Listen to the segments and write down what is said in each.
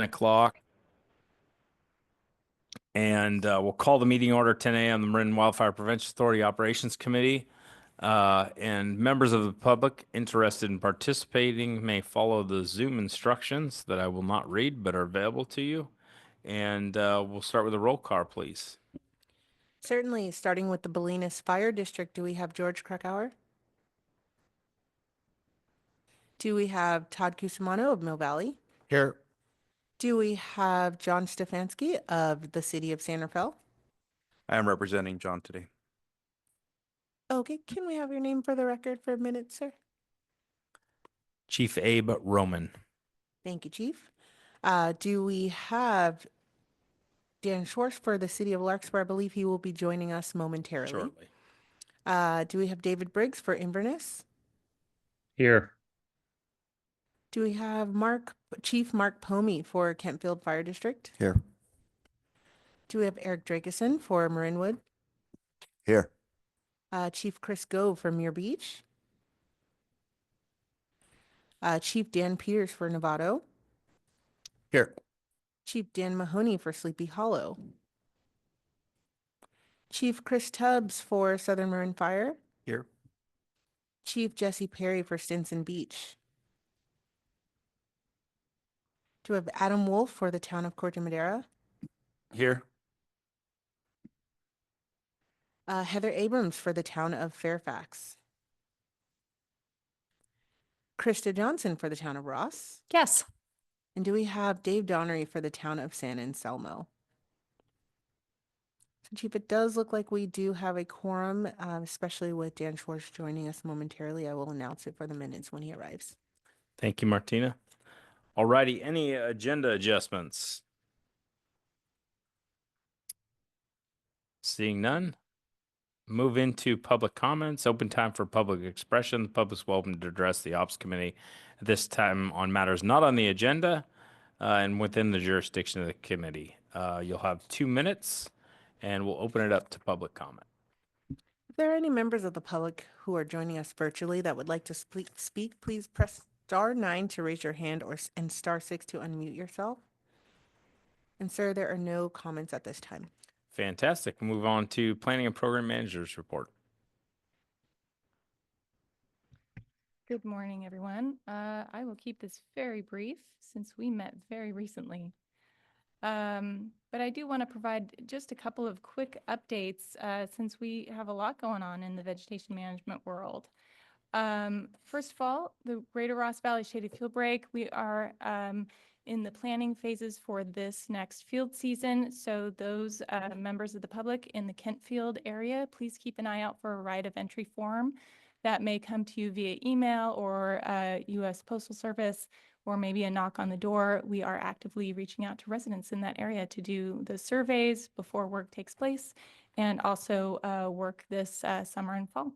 o'clock. And we'll call the meeting order 10 a.m. The Marin Wildfire Prevention Authority Operations Committee. And members of the public interested in participating may follow the Zoom instructions that I will not read but are available to you. And we'll start with a roll call, please. Certainly, starting with the Bolinas Fire District, do we have George Krakauer? Do we have Todd Cusimano of Mill Valley? Here. Do we have John Stefanski of the City of San Rafael? I am representing John today. Okay, can we have your name for the record for a minute, sir? Chief Abe Roman. Thank you, Chief. Do we have Dan Schwartz for the City of Larkspur? I believe he will be joining us momentarily. Shortly. Do we have David Briggs for Inverness? Here. Do we have Chief Mark Pomey for Kentfield Fire District? Here. Do we have Eric Drakeson for Marinwood? Here. Chief Chris Gove for Muir Beach? Chief Dan Peters for Novato? Here. Chief Dan Mahoney for Sleepy Hollow? Chief Chris Tubbs for Southern Marin Fire? Here. Chief Jesse Perry for Stinson Beach? Do we have Adam Wolf for the town of Corte Madera? Here. Heather Abrams for the town of Fairfax? Krista Johnson for the town of Ross? Yes. And do we have Dave Donnery for the town of San Anselmo? So, Chief, it does look like we do have a quorum, especially with Dan Schwartz joining us momentarily. I will announce it for the minutes when he arrives. Thank you, Martina. All righty. Any agenda adjustments? Seeing none. Move into public comments. Open time for public expression. The public's welcome to address the Ops Committee at this time on matters not on the agenda and within the jurisdiction of the committee. You'll have 2 minutes, and we'll open it up to public comment. If there are any members of the public who are joining us virtually that would like to speak, please press *9 to raise your hand and *6 to unmute yourself. And sir, there are no comments at this time. Fantastic. Move on to Planning and Program Managers Report. Good morning, everyone. I will keep this very brief since we met very recently. But I do want to provide just a couple of quick updates since we have a lot going on in the vegetation management world. First of all, the Greater Ross Valley Shaded Field Break, we are in the planning phases for this next field season. So those members of the public in the Kentfield area, please keep an eye out for a right of entry form that may come to you via email or U.S. Postal Service, or maybe a knock on the door. We are actively reaching out to residents in that area to do the surveys before work takes place and also work this summer and fall.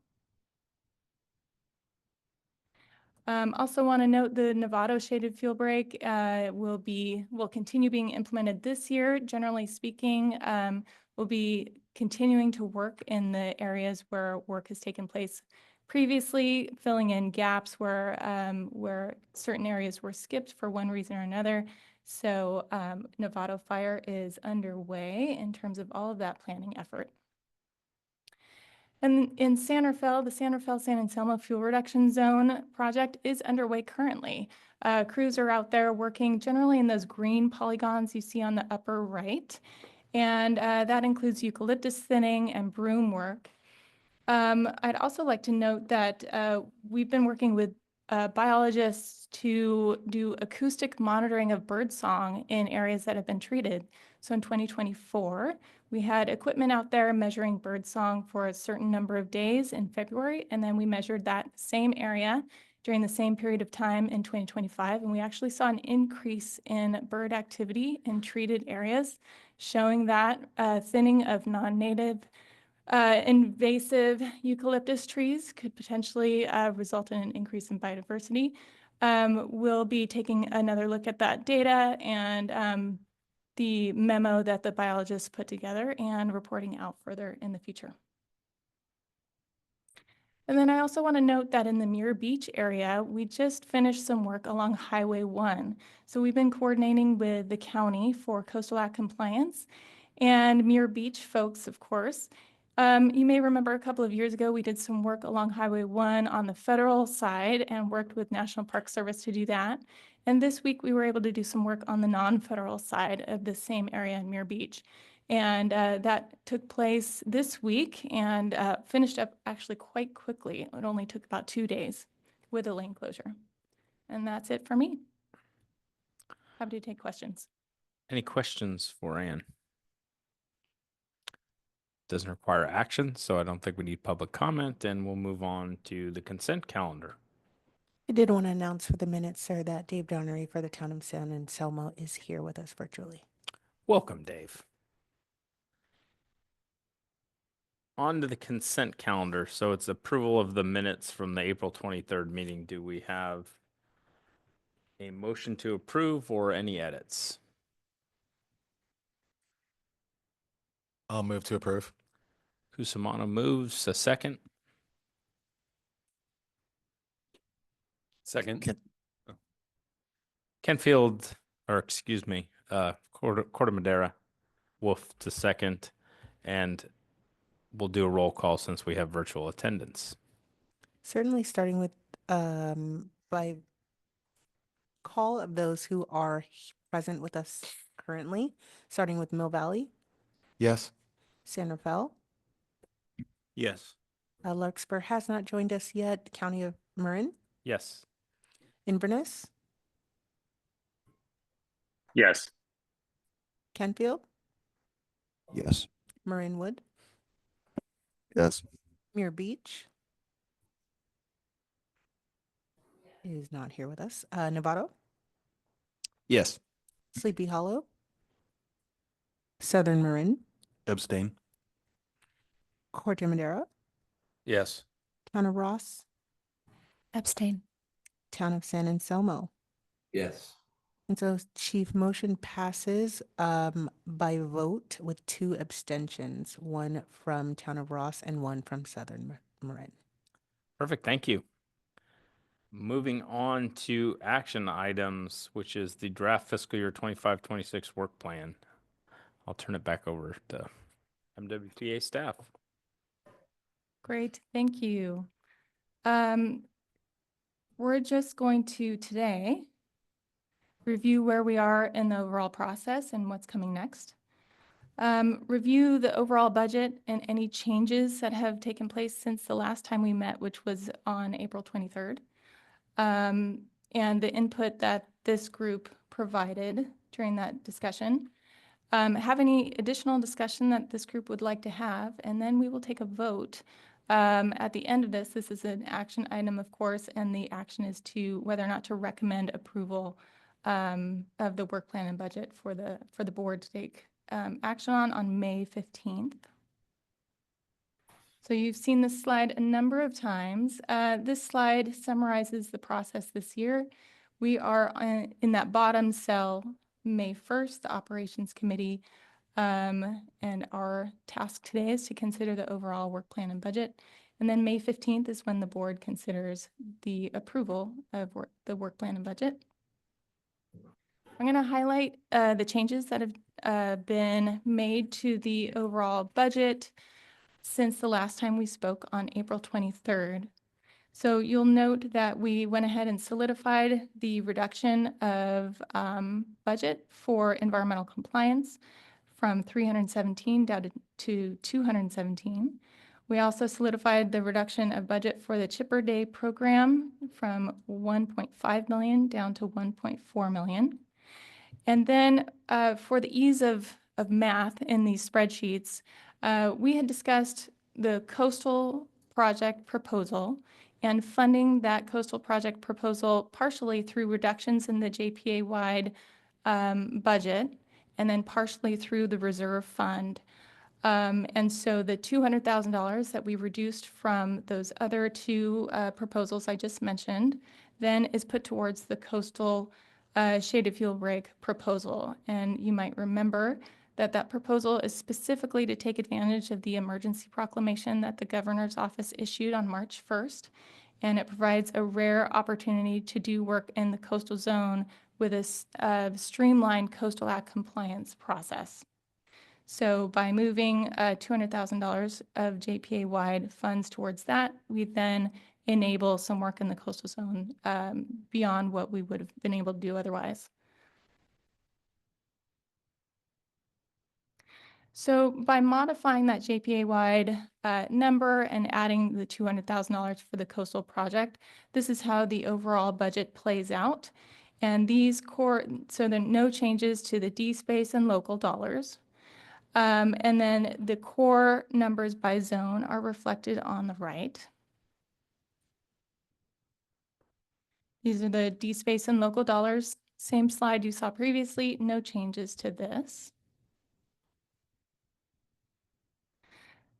Also want to note the Novato Shaded Field Break will continue being implemented this year. Generally speaking, we'll be continuing to work in the areas where work has taken place previously, filling in gaps where certain areas were skipped for one reason or another. So Novato Fire is underway in terms of all of that planning effort. And in San Rafael, the San Rafael-San Anselmo Fuel Reduction Zone project is underway currently. Crews are out there working generally in those green polygons you see on the upper right. And that includes eucalyptus thinning and broom work. I'd also like to note that we've been working with biologists to do acoustic monitoring of birdsong in areas that have been treated. So in 2024, we had equipment out there measuring birdsong for a certain number of days in February, and then we measured that same area during the same period of time in 2025, and we actually saw an increase in bird activity in treated areas, showing that thinning of non-native invasive eucalyptus trees could potentially result in an increase in biodiversity. We'll be taking another look at that data and the memo that the biologists put together and reporting out further in the future. And then I also want to note that in the Muir Beach area, we just finished some work along Highway 1. So we've been coordinating with the county for Coastal Act compliance and Muir Beach folks, of course. You may remember a couple of years ago, we did some work along Highway 1 on the federal side and worked with National Park Service to do that. And this week, we were able to do some work on the non-federal side of the same area in Muir Beach. And that took place this week and finished up actually quite quickly. It only took about 2 days with a lane closure. And that's it for me. Happy to take questions. Any questions for Ann? Doesn't require action, so I don't think we need public comment, and we'll move on to the consent calendar. I did want to announce for the minutes, sir, that Dave Donnery for the town of San Anselmo is here with us virtually. Welcome, Dave. On to the consent calendar. So it's approval of the minutes from the April 23rd meeting. Do we have a motion to approve or any edits? I'll move to approve. Cusimano moves. A second. Second. Kenfield, or excuse me, Corda Madera, Wolf to second, and we'll do a roll call since we have virtual attendance. Certainly starting with by call of those who are present with us currently, starting with Mill Valley, Yes. San Rafael. Yes. Larkspur has not joined us yet. County of Marin, Yes. Inverness, Yes. Kenfield, Yes. Marin Wood, Yes. Muir Beach is not here with us. Novato, Yes. Sleepy Hollow, Southern Marin, Abstain. Corte Madera, Yes. Town of Ross, Abstain. Town of San Anselmo. Yes. And so chief, motion passes by vote with 2 abstentions, one from Town of Ross and one from Southern Marin. Perfect. Thank you. Moving on to action items, which is the draft fiscal year 25-26 work plan. I'll turn it back over to MWPA staff. Great, thank you. We're just going to today review where we are in the overall process and what's coming next. Review the overall budget and any changes that have taken place since the last time we met, which was on April 23rd. And the input that this group provided during that discussion. Have any additional discussion that this group would like to have, and then we will take a vote. At the end of this is an action item, of course, and the action is to whether or not to recommend approval of the work plan and budget for the board to take action on May 15th. So you've seen this slide a number of times. This slide summarizes the process this year. We are in that bottom cell, May 1st, the Operations Committee, and our task today is to consider the overall work plan and budget. And then May 15th is when the board considers the approval of the work plan and budget. I'm going to highlight the changes that have been made to the overall budget since the last time we spoke on April 23rd. So you'll note that we went ahead and solidified the reduction of budget for environmental compliance from 317 down to 217. We also solidified the reduction of budget for the Chipper Day program from 1.5 million down to 1.4 million. And then for the ease of math in these spreadsheets, we had discussed the coastal project proposal and funding that coastal project proposal partially through reductions in the JPA-wide budget and then partially through the reserve fund. And so the $200,000 that we reduced from those other 2 proposals I just mentioned then is put towards the coastal shaded fuel rig proposal. And you might remember that proposal is specifically to take advantage of the emergency proclamation that the governor's office issued on March 1st. And it provides a rare opportunity to do work in the coastal zone with a streamlined Coastal Act compliance process. So by moving $200,000 of JPA-wide funds towards that, we then enable some work in the coastal zone beyond what we would have been able to do otherwise. So by modifying that JPA-wide number and adding the $200,000 for the coastal project, this is how the overall budget plays out. And these so there are no changes to the D space and local dollars. And then the core numbers by zone are reflected on the right. These are the D space and local dollars. Same slide you saw previously, no changes to this.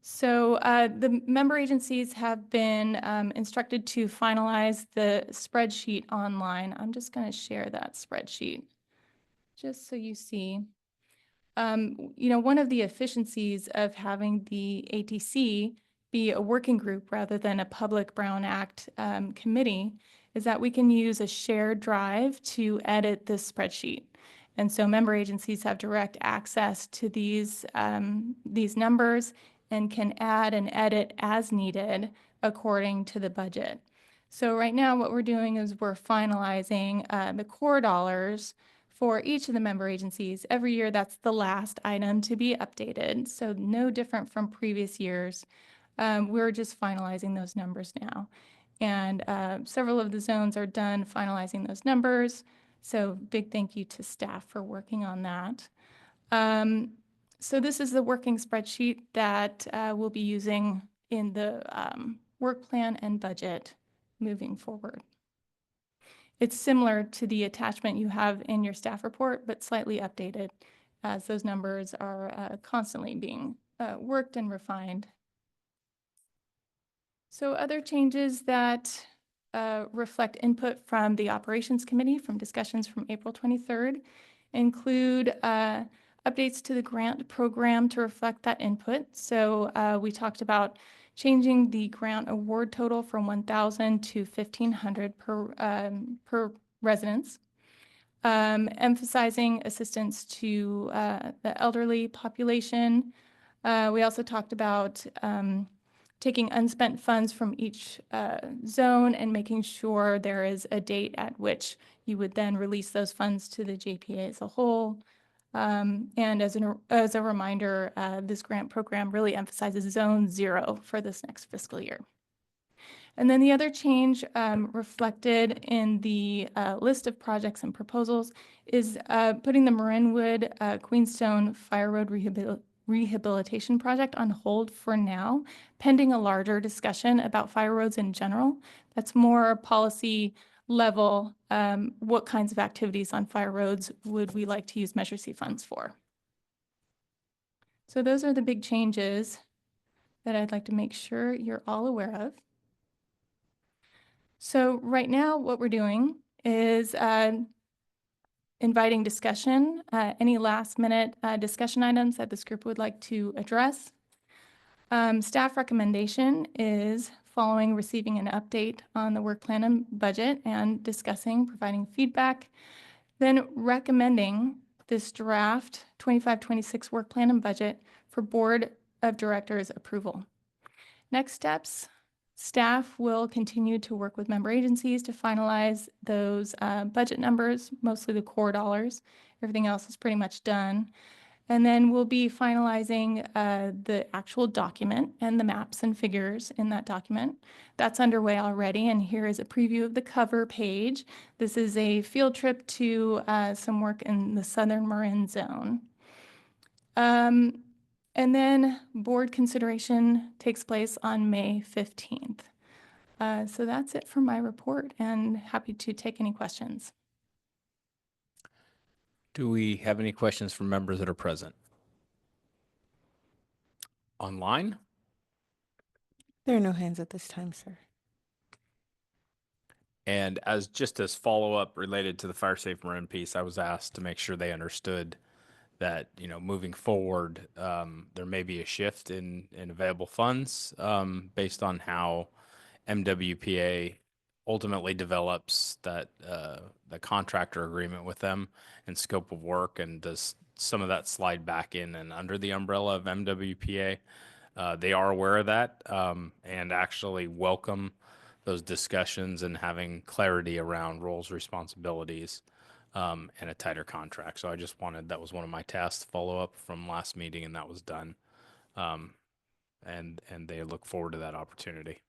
So the member agencies have been instructed to finalize the spreadsheet online. I'm just going to share that spreadsheet just so you see. One of the efficiencies of having the ATC be a working group rather than a public Brown Act committee is that we can use a shared drive to edit this spreadsheet. And so member agencies have direct access to these numbers and can add and edit as needed according to the budget. So right now what we're doing is we're finalizing the core dollars for each of the member agencies. Every year that's the last item to be updated, so no different from previous years. We're just finalizing those numbers now. And several of the zones are done finalizing those numbers. So big thank you to staff for working on that. So this is the working spreadsheet that we'll be using in the work plan and budget moving forward. It's similar to the attachment you have in your staff report, but slightly updated as those numbers are constantly being worked and refined. So other changes that reflect input from the Operations Committee from discussions from April 23rd include updates to the grant program to reflect that input. So we talked about changing the grant award total from $1,000 to $1,500 per residence, emphasizing assistance to the elderly population. We also talked about taking unspent funds from each zone and making sure there is a date at which you would then release those funds to the JPA as a whole. And as a reminder, this grant program really emphasizes Zone 0 for this next fiscal year. And then the other change reflected in the list of projects and proposals is putting the Marin Queenstone Fire Road Rehabilitation Project on hold for now, pending a larger discussion about fire roads in general. That's more policy level, what kinds of activities on fire roads would we like to use Measure C funds for? So those are the big changes that I'd like to make sure you're all aware of. So right now what we're doing is inviting discussion, any last minute discussion items that this group would like to address. Staff recommendation is following receiving an update on the work plan and budget and discussing, providing feedback, then recommending this draft 25-26 work plan and budget for Board of Directors approval. Next steps, staff will continue to work with member agencies to finalize those budget numbers, mostly the core dollars. Everything else is pretty much done. And then we'll be finalizing the actual document and the maps and figures in that document. That's underway already, and here is a preview of the cover page. This is a field trip to some work in the Southern Marin Zone. And then board consideration takes place on May 15th. So that's it for my report, and happy to take any questions. Do we have any questions from members that are present? Online? There are no hands at this time, sir. And as follow-up related to the Fire Safe Marin piece, I was asked to make sure they understood that, moving forward, there may be a shift in available funds based on how MWPA ultimately develops the contractor agreement with them and scope of work, and does some of that slide back in and under the umbrella of MWPA. They are aware of that and actually welcome those discussions and having clarity around roles, responsibilities, and a tighter contract. So that was one of my tasks to follow up from last meeting, and that was done. And they look forward to that opportunity.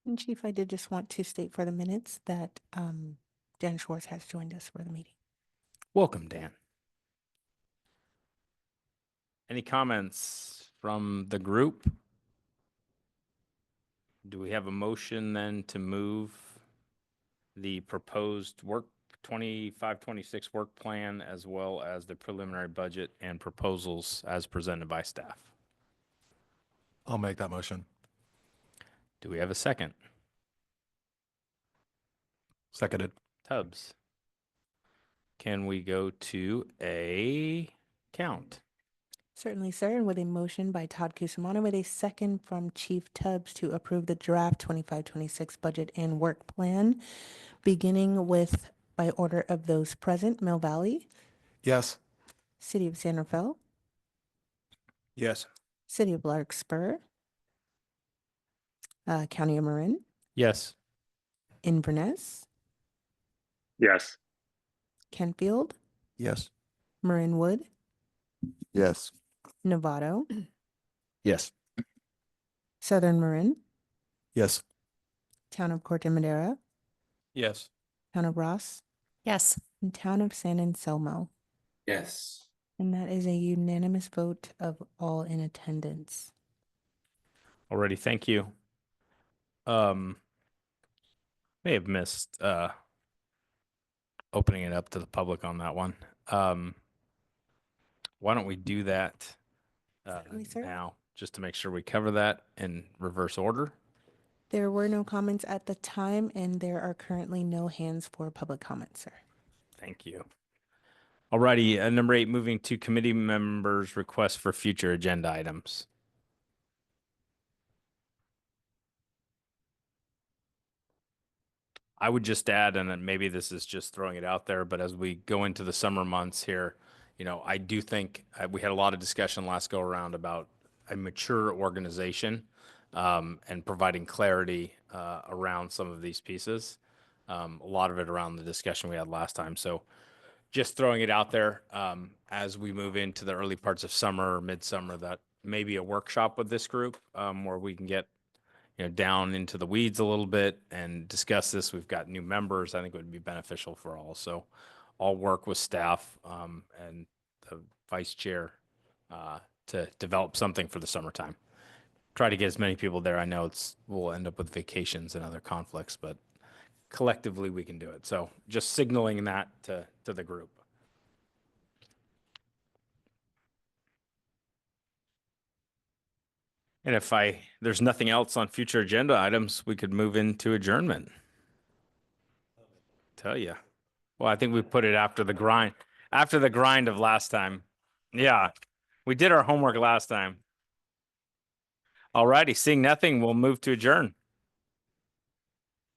And Chief, I did just want to state for the minutes that Dan Schwartz has joined us for the meeting. Welcome, Dan. Any comments from the group? Do we have a motion then to move the proposed 25-26 work plan as well as the preliminary budget and proposals as presented by staff? I'll make that motion. Do we have a second? Seconded. Tubbs. Can we go to a count? Certainly, sir. And with a motion by Todd Cusimano with a second from Chief Tubbs to approve the draft 25-26 budget and work plan, beginning with, by order of those present, Mill Valley, Yes. City of San Rafael, Yes. City of Larkspur, County of Marin, Yes. Inverness, Yes. Kentfield, Yes. Marin Wood, Yes. Novato, Yes. Southern Marin, Yes. Town of Corte Madera, Yes. Town of Ross, Yes. and Town of San Anselmo. Yes. And that is a unanimous vote of all in attendance. Already, thank you. May have missed opening it up to the public on that one. Why don't we do that Certainly, sir. now, just to make sure we cover that in reverse order? There were no comments at the time, and there are currently no hands for public comment, sir. Thank you. Alrighty, number 8, moving to committee members' requests for future agenda items. I would just add, and then maybe this is just throwing it out there, but as we go into the summer months here, I do think we had a lot of discussion last go around about a mature organization and providing clarity around some of these pieces. A lot of it around the discussion we had last time. So just throwing it out there as we move into the early parts of summer or midsummer, that maybe a workshop with this group where we can get down into the weeds a little bit and discuss this. We've got new members. I think it would be beneficial for all. So I'll work with staff and the vice chair to develop something for the summertime. Try to get as many people there. I know we'll end up with vacations and other conflicts, but collectively we can do it. So just signaling that to the group. And if there's nothing else on future agenda items, we could move into adjournment. Tell you. Well, I think we put it after the grind of last time. Yeah, we did our homework last time. All righty, seeing nothing, we'll move to adjourn.